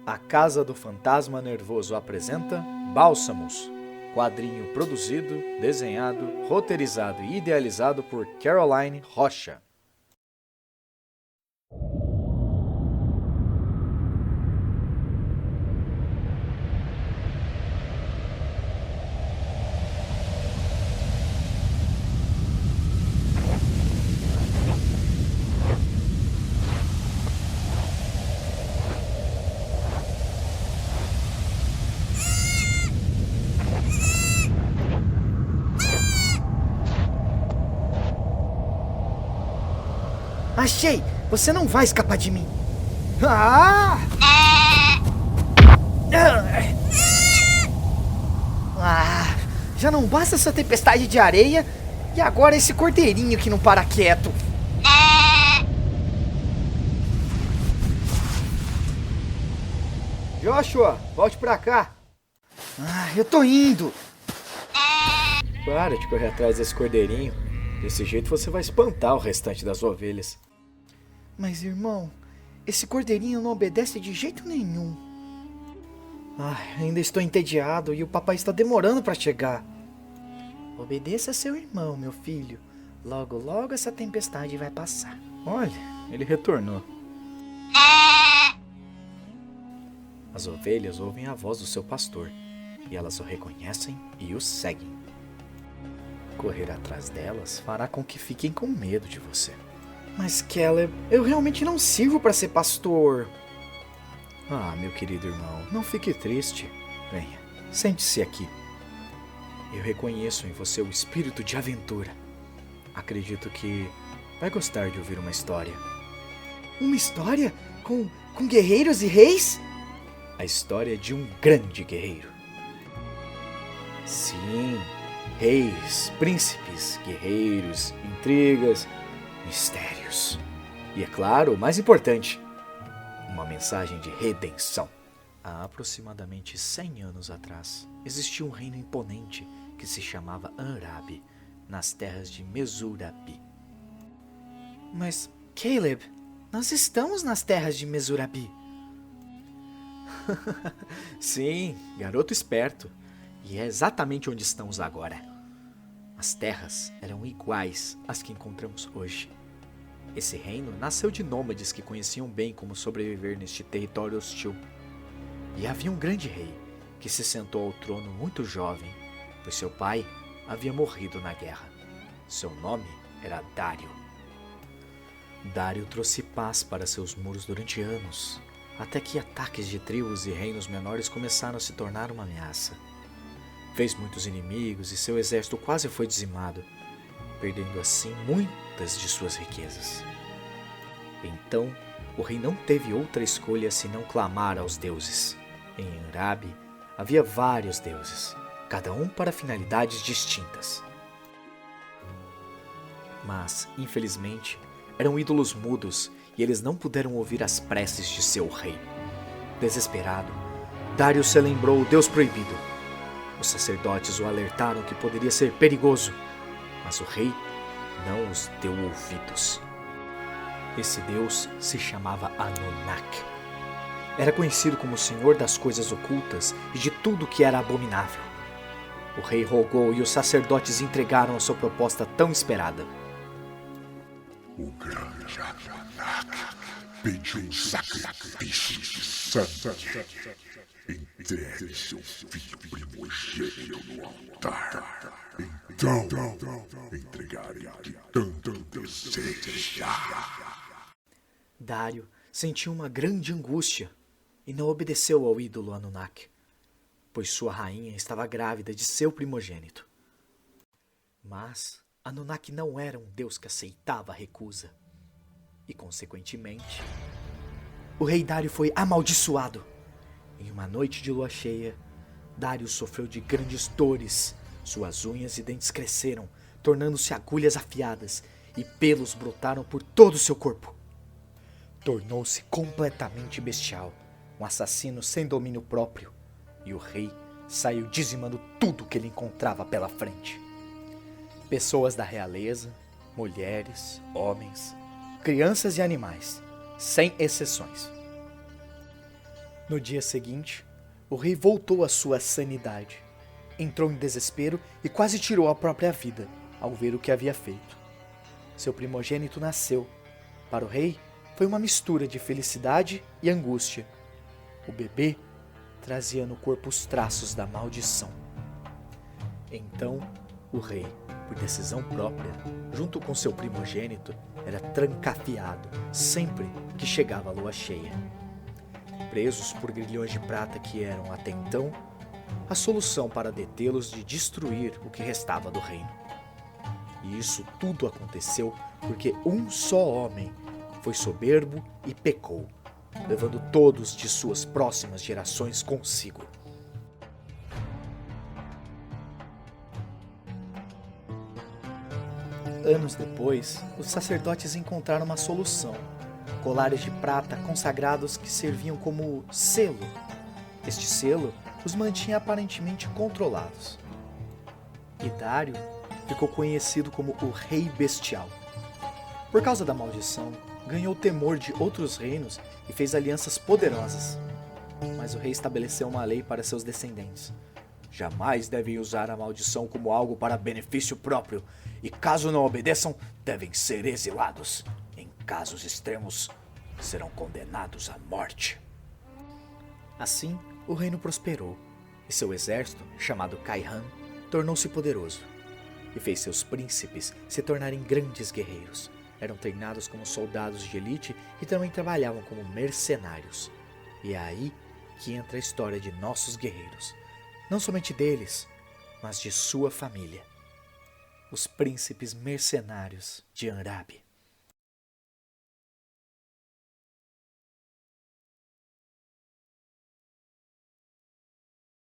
A Casa do Fantasma Nervoso apresenta Bálsamos, quadrinho produzido, desenhado, roteirizado e idealizado por Caroline Rocha. Achei! Você não vai escapar de mim! Ah! Ah! Já não basta essa tempestade de areia e agora esse cordeirinho que não para quieto! Joshua, volte pra cá! Eu tô indo! Para de correr atrás desse cordeirinho. Desse jeito você vai espantar o restante das ovelhas. Mas irmão, esse cordeirinho não obedece de jeito nenhum. Ainda estou entediado e o papai está demorando para chegar. Obedeça seu irmão, meu filho. Logo, logo essa tempestade vai passar. Olha, ele retornou. As ovelhas ouvem a voz do seu pastor, e elas o reconhecem e o seguem. Correr atrás delas fará com que fiquem com medo de você. Mas Caleb, eu realmente não sirvo para ser pastor. Meu querido irmão, não fique triste. Venha, sente-se aqui. Eu reconheço em você o espírito de aventura. Acredito que vai gostar de ouvir uma história. Uma história? Com guerreiros e reis? A história de um grande guerreiro. Sim, reis, príncipes, guerreiros, intrigas, mistérios. E é claro, o mais importante, uma mensagem de redenção. Há aproximadamente 100 anos atrás, existia um reino imponente que se chamava Anrabi, nas terras de Mesurabi. Mas, Caleb, nós estamos nas terras de Mesurabi. Sim, garoto esperto. E é exatamente onde estamos agora. As terras eram iguais às que encontramos hoje. Esse reino nasceu de nômades que conheciam bem como sobreviver neste território hostil. E havia um grande rei que se sentou ao trono muito jovem, pois seu pai havia morrido na guerra. Seu nome era Dário. Dário trouxe paz para seus muros durante anos, até que ataques de tribos e reinos menores começaram a se tornar uma ameaça. Fez muitos inimigos e seu exército quase foi dizimado, perdendo assim muitas de suas riquezas. Então, o rei não teve outra escolha senão clamar aos deuses. Em Anrabi havia vários deuses, cada um para finalidades distintas. Mas, infelizmente, eram ídolos mudos e eles não puderam ouvir as preces de seu rei. Desesperado, Dário se lembrou o Deus proibido. Os sacerdotes o alertaram que poderia ser perigoso, mas o rei não os deu ouvidos. Esse deus se chamava Anunnaki. Era conhecido como o Senhor das coisas ocultas e de tudo que era abominável. O rei rogou e os sacerdotes entregaram a sua proposta tão esperada. O grande Anunnaki pediu um sacrifício de sangue. Entregue seu filho primogênito no altar. Então entregarei o que tanto deseja. Dário sentiu uma grande angústia e não obedeceu ao ídolo Anunnaki, pois sua rainha estava grávida de seu primogênito. Mas Anunnaki não era um deus que aceitava a recusa. E, consequentemente, o rei Dário foi amaldiçoado. Em uma noite de lua cheia, Dário sofreu de grandes dores. Suas unhas e dentes cresceram, tornando-se agulhas afiadas, e pelos brotaram por todo o seu corpo. Tornou-se completamente bestial, um assassino sem domínio próprio, e o rei saiu dizimando tudo que ele encontrava pela frente. Pessoas da realeza, mulheres, homens, crianças e animais, sem exceções. No dia seguinte, o rei voltou à sua sanidade. Entrou em desespero e quase tirou a própria vida ao ver o que havia feito. Seu primogênito nasceu. Para o rei, foi uma mistura de felicidade e angústia. O bebê trazia no corpo os traços da maldição. Então, o rei, por decisão própria, junto com seu primogênito, era trancafiado sempre que chegava a lua cheia. Presos por grilhões de prata que eram, até então, a solução para detê-los de destruir o que restava do reino. E isso tudo aconteceu porque um só homem foi soberbo e pecou, levando todos de suas próximas gerações consigo. Anos depois, os sacerdotes encontraram uma solução: colares de prata consagrados que serviam como selo. Este selo os mantinha aparentemente controlados. E Dário ficou conhecido como o Rei Bestial. Por causa da maldição, ganhou o temor de outros reinos e fez alianças poderosas. Mas o rei estabeleceu uma lei para seus descendentes. Jamais devem usar a maldição como algo para benefício próprio, e caso não obedeçam, devem ser exilados. Em casos extremos, serão condenados à morte. Assim, o reino prosperou, e seu exército, chamado Kaihan, tornou-se poderoso, e fez seus príncipes se tornarem grandes guerreiros. Eram treinados como soldados de elite e também trabalhavam como mercenários. E é aí que entra a história de nossos guerreiros. Não somente deles, mas de sua família. Os príncipes mercenários de Anrabi.